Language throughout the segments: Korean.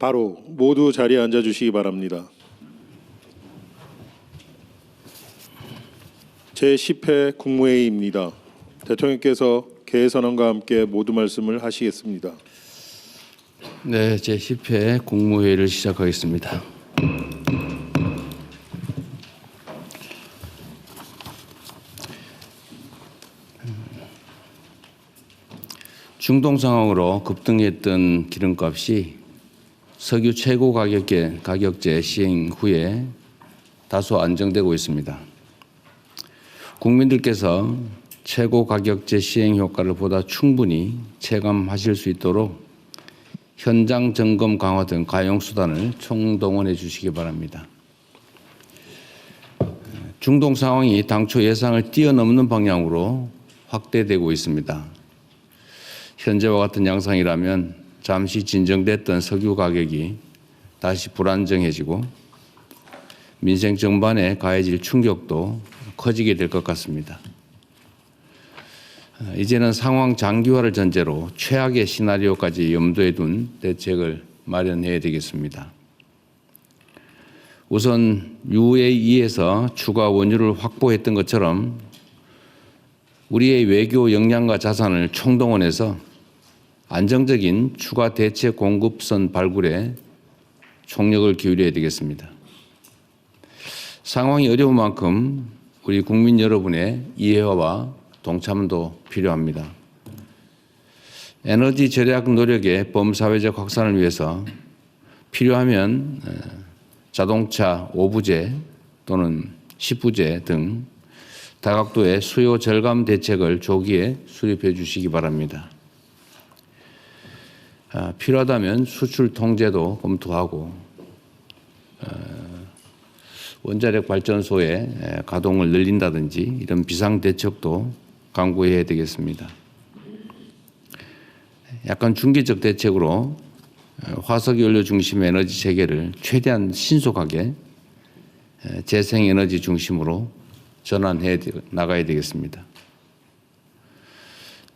바로 모두 자리에 앉아 주시기 바랍니다. 제10회 국무회의입니다. 대통령께서 개선안과 함께 모두 말씀을 하시겠습니다. 네, 제10회 국무회의를 시작하겠습니다. 중동 상황으로 급등했던 기름값이 석유 최고 가격제 시행 후에 다소 안정되고 있습니다. 국민들께서 최고 가격제 시행 효과를 보다 충분히 체감하실 수 있도록 현장 점검 강화 등 가용 수단을 총동원해 주시기 바랍니다. 중동 상황이 당초 예상을 뛰어넘는 방향으로 확대되고 있습니다. 현재와 같은 양상이라면 잠시 진정됐던 석유 가격이 다시 불안정해지고 민생 전반에 가해질 충격도 커지게 될 것 같습니다. 이제는 상황 장기화를 전제로 최악의 시나리오까지 염두에 둔 대책을 마련해야 되겠습니다. 우선 UAE에서 추가 원유를 확보했던 것처럼 우리의 외교 역량과 자산을 총동원해서 안정적인 추가 대체 공급선 발굴에 총력을 기울여야 되겠습니다. 상황이 어려운 만큼 우리 국민 여러분의 이해와 동참도 필요합니다. 에너지 절약 노력의 범사회적 확산을 위해서 필요하면 자동차 5부제 또는 10부제 등 다각도의 수요 절감 대책을 조기에 수립해 주시기 바랍니다. 필요하다면 수출 통제도 검토하고 원자력 발전소의 가동을 늘린다든지 이런 비상 대책도 강구해야 되겠습니다. 약간 중기적 대책으로 화석연료 중심 에너지 체계를 최대한 신속하게 재생에너지 중심으로 전환해 나가야 되겠습니다.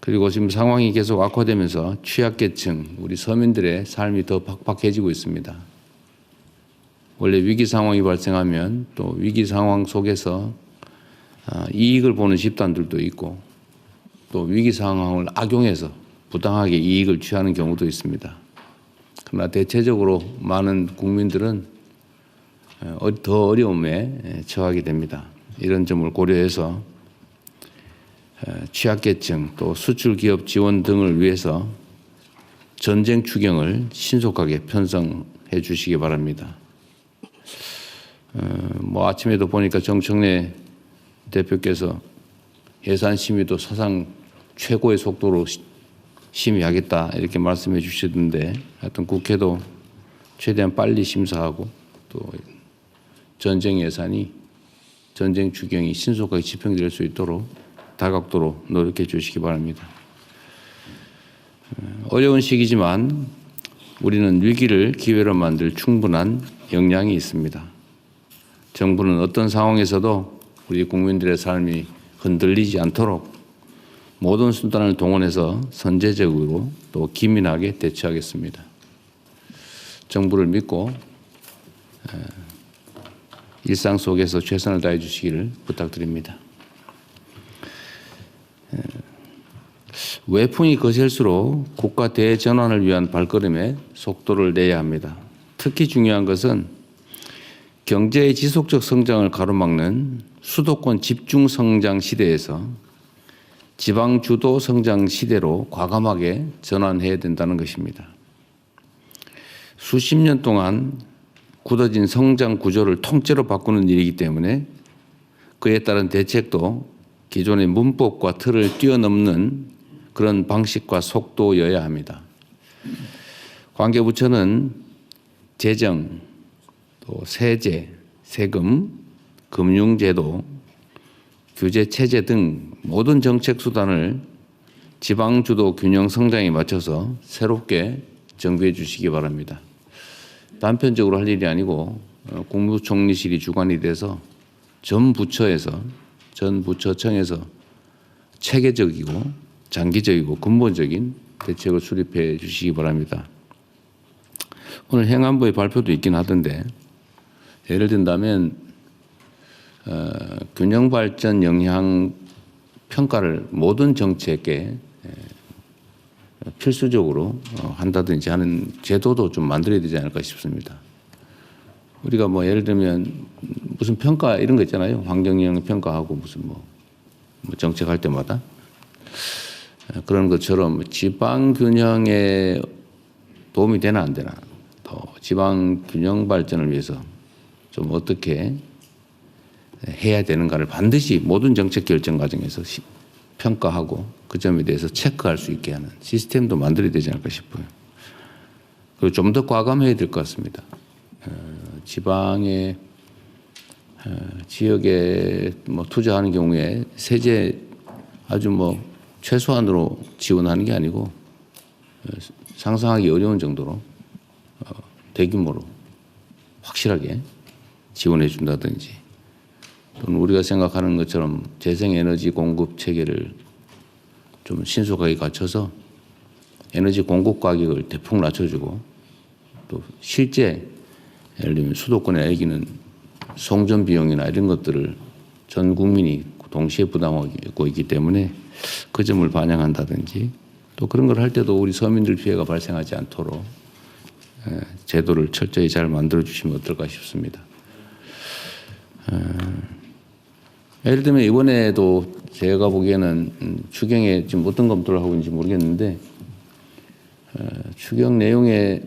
그리고 지금 상황이 계속 악화되면서 취약계층, 우리 서민들의 삶이 더 팍팍해지고 있습니다. 원래 위기 상황이 발생하면 또 위기 상황 속에서 이익을 보는 집단들도 있고 또 위기 상황을 악용해서 부당하게 이익을 취하는 경우도 있습니다. 그러나 대체적으로 많은 국민들은 더 어려움에 처하게 됩니다. 이런 점을 고려해서 취약계층 또 수출기업 지원 등을 위해서 전쟁 추경을 신속하게 편성해 주시기 바랍니다. 아침에도 보니까 정청래 대표께서 예산 심의도 사상 최고의 속도로 심의하겠다 이렇게 말씀해 주시던데 하여튼 국회도 최대한 빨리 심사하고 또 전쟁 예산이 전쟁 추경이 신속하게 집행될 수 있도록 다각도로 노력해 주시기 바랍니다. 어려운 시기지만 우리는 위기를 기회로 만들 충분한 역량이 있습니다. 정부는 어떤 상황에서도 우리 국민들의 삶이 흔들리지 않도록 모든 수단을 동원해서 선제적으로 또 기민하게 대처하겠습니다. 정부를 믿고 일상 속에서 최선을 다해 주시기를 부탁드립니다. 외풍이 거셀수록 국가 대전환을 위한 발걸음에 속도를 내야 합니다. 특히 중요한 것은 경제의 지속적 성장을 가로막는 수도권 집중 성장 시대에서 지방 주도 성장 시대로 과감하게 전환해야 된다는 것입니다. 수십 년 동안 굳어진 성장 구조를 통째로 바꾸는 일이기 때문에 그에 따른 대책도 기존의 문법과 틀을 뛰어넘는 그런 방식과 속도여야 합니다. 관계부처는 재정, 또 세제, 세금, 금융제도, 규제체제 등 모든 정책 수단을 지방주도 균형 성장에 맞춰서 새롭게 정비해 주시기 바랍니다. 단편적으로 할 일이 아니고 국무총리실이 주관이 돼서 전 부처청에서 체계적이고 장기적이고 근본적인 대책을 수립해 주시기 바랍니다. 오늘 행안부의 발표도 있긴 하던데 예를 든다면 균형 발전 영향 평가를 모든 정책에 필수적으로 한다든지 하는 제도도 좀 만들어야 되지 않을까 싶습니다. 우리가 뭐 예를 들면 무슨 평가 이런 거 있잖아요. 환경 영향 평가하고 무슨 뭐 정책할 때마다 그런 것처럼 지방 균형에 도움이 되나 안 되나, 또 지방 균형 발전을 위해서 좀 어떻게 해야 되는가를 반드시 모든 정책 결정 과정에서 평가하고 그 점에 대해서 체크할 수 있게 하는 시스템도 만들어야 되지 않을까 싶어요. 그리고 좀 더 과감해야 될 것 같습니다. 지방의 지역에 뭐 투자하는 경우에 세제 아주 뭐 최소한으로 지원하는 게 아니고 상상하기 어려운 정도로 대규모로 확실하게 지원해 준다든지, 또는 우리가 생각하는 것처럼 재생에너지 공급 체계를 좀 신속하게 갖춰서 에너지 공급 가격을 대폭 낮춰주고, 또 실제 예를 들면 수도권에 애기는 송전 비용이나 이런 것들을 전 국민이 동시에 부담하고 있기 때문에 그 점을 반영한다든지, 또 그런 걸 할 때도 우리 서민들 피해가 발생하지 않도록 제도를 철저히 잘 만들어 주시면 어떨까 싶습니다. 예를 들면 이번에도 제가 보기에는 추경에 지금 어떤 검토를 하고 있는지 모르겠는데 추경 내용에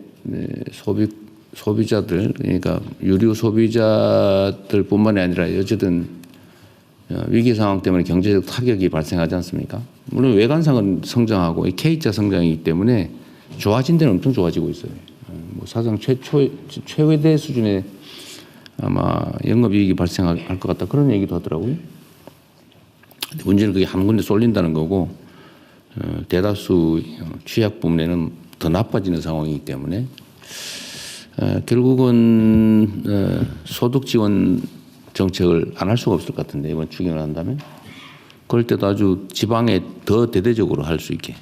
소비자들, 그러니까 유류 소비자들뿐만이 아니라 어쨌든 위기 상황 때문에 경제적 타격이 발생하지 않습니까? 물론 외관상은 성장하고 K자 성장이기 때문에 좋아진 데는 엄청 좋아지고 있어요. 뭐 사상 최대 수준의 아마 영업이익이 발생할 것 같다, 그런 얘기도 하더라고요. 문제는 그게 한 군데 쏠린다는 거고, 대다수 취약 부문에는 더 나빠지는 상황이기 때문에 결국은 소득 지원 정책을 안 할 수가 없을 것 같은데, 이번 추경을 한다면 그럴 때도 아주 지방에 더 대대적으로 할 수 있게,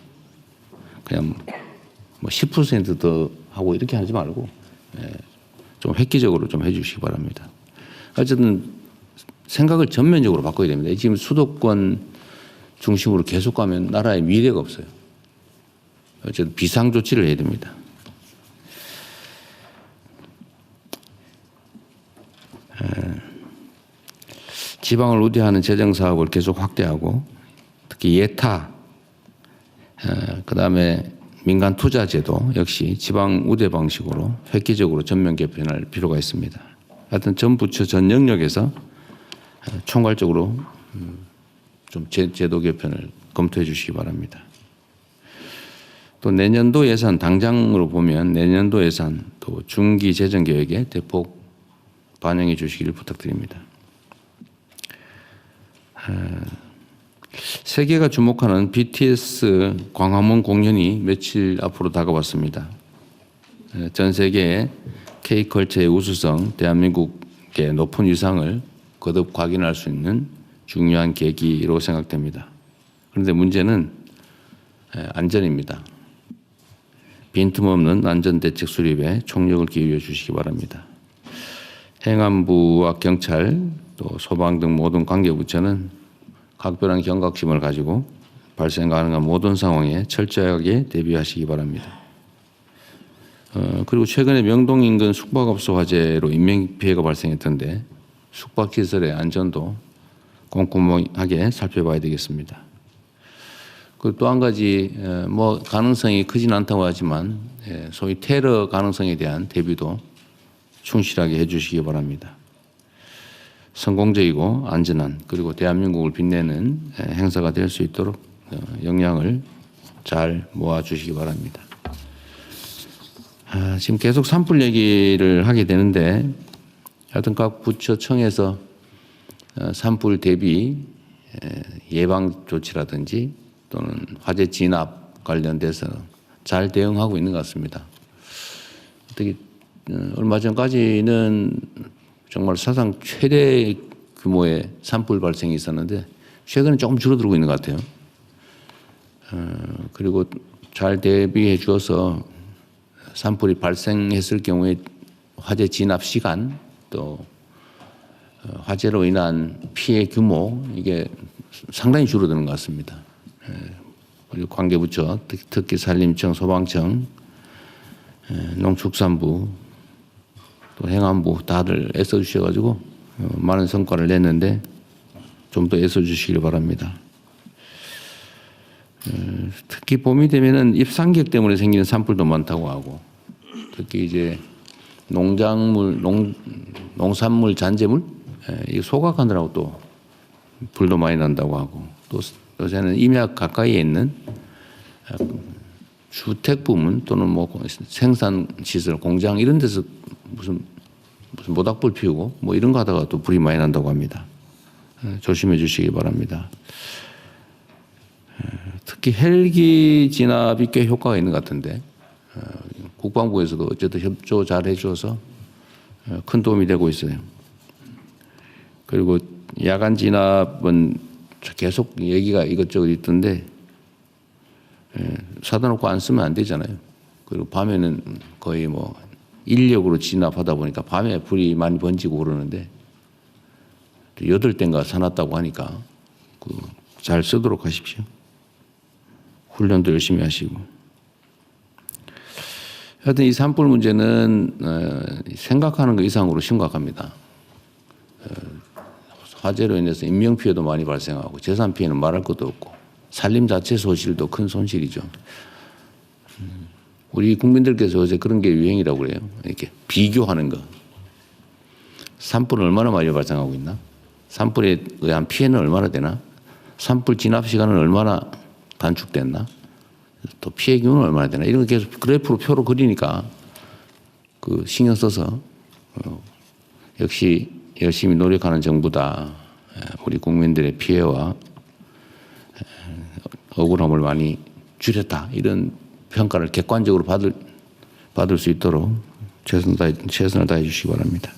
그냥 뭐 10% 더 하고 이렇게 하지 말고 좀 획기적으로 좀 해주시기 바랍니다. 어쨌든 생각을 전면적으로 바꿔야 됩니다. 지금 수도권 중심으로 계속 가면 나라의 미래가 없어요. 어쨌든 비상 조치를 해야 됩니다. 지방을 우대하는 재정 사업을 계속 확대하고, 특히 예타, 그다음에 민간 투자 제도 역시 지방 우대 방식으로 획기적으로 전면 개편할 필요가 있습니다. 하여튼 전 부처 전 영역에서 총괄적으로 좀 제도 개편을 검토해 주시기 바랍니다. 또 내년도 예산, 당장으로 보면 내년도 예산 또 중기 재정 계획에 대폭 반영해 주시기를 부탁드립니다. 세계가 주목하는 BTS 광화문 공연이 며칠 앞으로 다가왔습니다. 전 세계의 K컬처의 우수성, 대한민국의 높은 위상을 거듭 확인할 수 있는 중요한 계기로 생각됩니다. 그런데 문제는 안전입니다. 빈틈없는 안전대책 수립에 총력을 기울여 주시기 바랍니다. 행안부와 경찰, 또 소방 등 모든 관계부처는 각별한 경각심을 가지고 발생 가능한 모든 상황에 철저하게 대비하시기 바랍니다. 그리고 최근에 명동 인근 숙박업소 화재로 인명피해가 발생했던데 숙박시설의 안전도 꼼꼼하게 살펴봐야 되겠습니다. 그리고 또 한 가지 뭐 가능성이 크진 않다고 하지만 소위 테러 가능성에 대한 대비도 충실하게 해주시기 바랍니다. 성공적이고 안전한, 그리고 대한민국을 빛내는 행사가 될 수 있도록 역량을 잘 모아주시기 바랍니다. 지금 계속 산불 얘기를 하게 되는데, 하여튼 각 부처청에서 산불 대비 예방 조치라든지 또는 화재 진압 관련돼서 잘 대응하고 있는 것 같습니다. 특히 얼마 전까지는 정말 사상 최대 규모의 산불 발생이 있었는데 최근에 조금 줄어들고 있는 것 같아요. 그리고 잘 대비해 주어서 산불이 발생했을 경우에 화재 진압 시간 또 화재로 인한 피해 규모 이게 상당히 줄어드는 것 같습니다. 그리고 관계부처 특히 산림청, 소방청, 농축산부 또 행안부 다들 애써주셔가지고 많은 성과를 냈는데 좀 더 애써주시길 바랍니다. 특히 봄이 되면은 입상객 때문에 생기는 산불도 많다고 하고 특히 이제 농산물 잔재물 이 소각하느라고 또 불도 많이 난다고 하고 또 요새는 임약 가까이에 있는 주택 부문 또는 뭐 생산 시설 공장 이런 데서 무슨 모닥불 피우고 뭐 이런 거 하다가 또 불이 많이 난다고 합니다. 조심해 주시기 바랍니다. 특히 헬기 진압이 꽤 효과가 있는 것 같은데 국방부에서도 어쨌든 협조 잘 해줘서 큰 도움이 되고 있어요. 그리고 야간 진압은 계속 얘기가 이것저것 있던데 사다 놓고 안 쓰면 안 되잖아요. 그리고 밤에는 거의 뭐 인력으로 진압하다 보니까 밤에 불이 많이 번지고 그러는데 8대인가 사놨다고 하니까 잘 쓰도록 하십시오. 훈련도 열심히 하시고. 하여튼 이 산불 문제는 생각하는 것 이상으로 심각합니다. 화재로 인해서 인명피해도 많이 발생하고 재산 피해는 말할 것도 없고 산림 자체 소실도 큰 손실이죠. 우리 국민들께서 어제 그런 게 유행이라고 그래요. 이렇게 비교하는 거. 산불은 얼마나 많이 발생하고 있나? 산불에 의한 피해는 얼마나 되나? 산불 진압 시간은 얼마나 단축됐나? 또 피해 규모는 얼마나 되나? 이런 거 계속 그래프로 표로 그리니까 그 신경 써서 역시 열심히 노력하는 정부다. 우리 국민들의 피해와 억울함을 많이 줄였다. 이런 평가를 객관적으로 받을 수 있도록 최선을 다해 주시기 바랍니다.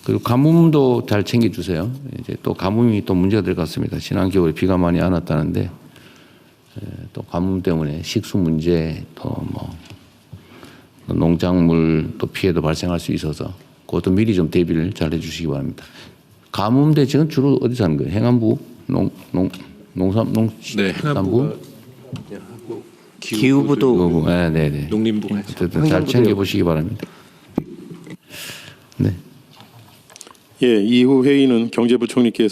그리고 가뭄도 잘 챙겨주세요. 이제 또 가뭄이 또 문제가 될 것 같습니다. 지난 겨울에 비가 많이 안 왔다는데 또 가뭄 때문에 식수 문제 또 뭐 농작물 또 피해도 발생할 수 있어서 그것도 미리 좀 대비를 잘 해주시기 바랍니다. 가뭄 대책은 주로 어디서 하는 거예요? 행안부, 농산부, 기후부도 네. 농림부가 어쨌든 잘 챙겨보시기 바랍니다. 네. 예, 이후 회의는 경제부총리께서